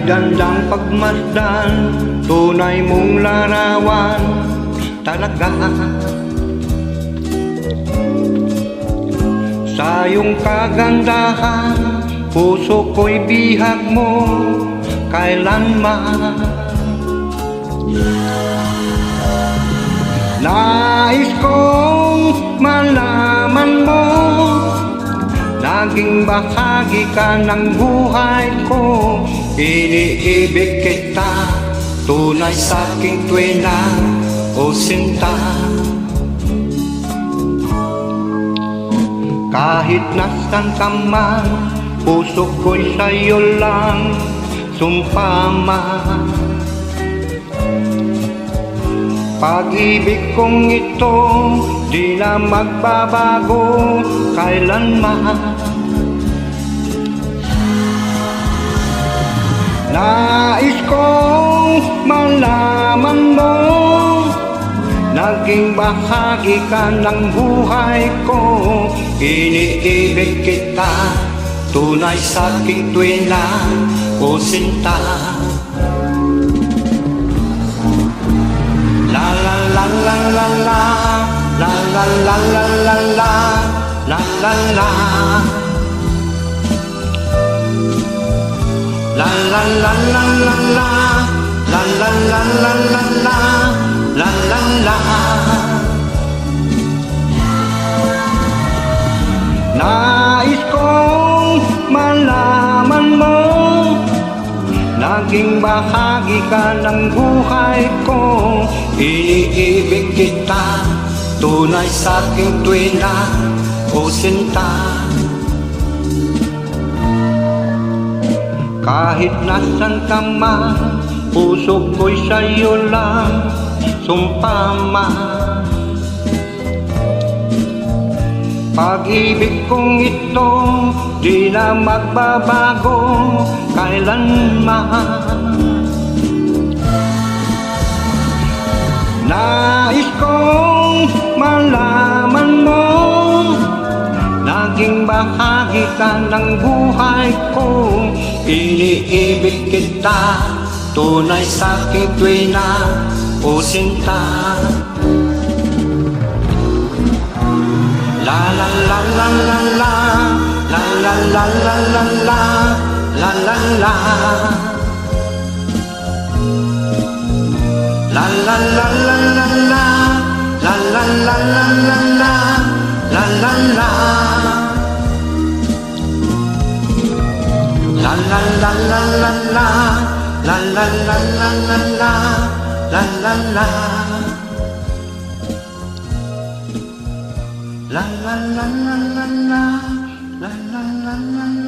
gandang pagmasdan, tunay mong larawan talaga. Sa iyong kagandahan, puso ko'y bihag mo kailanman. Nais kong malaman mo, naging bahagi ka ng buhay ko. Iniibig kita, tunay sa'king tuwina o sinta. Kahit nasan ka man, puso ko'y sa'yo lang sumpama. Pag-ibig kong ito, di na magbabago kailanman. Nais kong malaman mo, naging bahagi ka ng buhay ko. Iniibig kita, tunay sa'king tuwina o sinta. La la la la la la, la la la la la la, la la la. La la la la la la, la la la la la la, la la la. Nais kong malaman mo, naging bahagi ka ng buhay ko. Iniibig kita, tunay sa'king tuwina o sinta. Kahit nasan ka man, puso ko'y sa'yo lang sumpama. Pag-ibig kong ito, di na magbabago kailanman. Nais kong malaman mo, naging bahagi ka ng buhay ko. Iniibig kita, tunay sa'king tuwina o sinta. La la la la la la, la la la la la la, la la la. La la la la la la, la la la la la la, la la la. La la la la la la, la la la la la la, la la la. La la la la la la, la la la la la.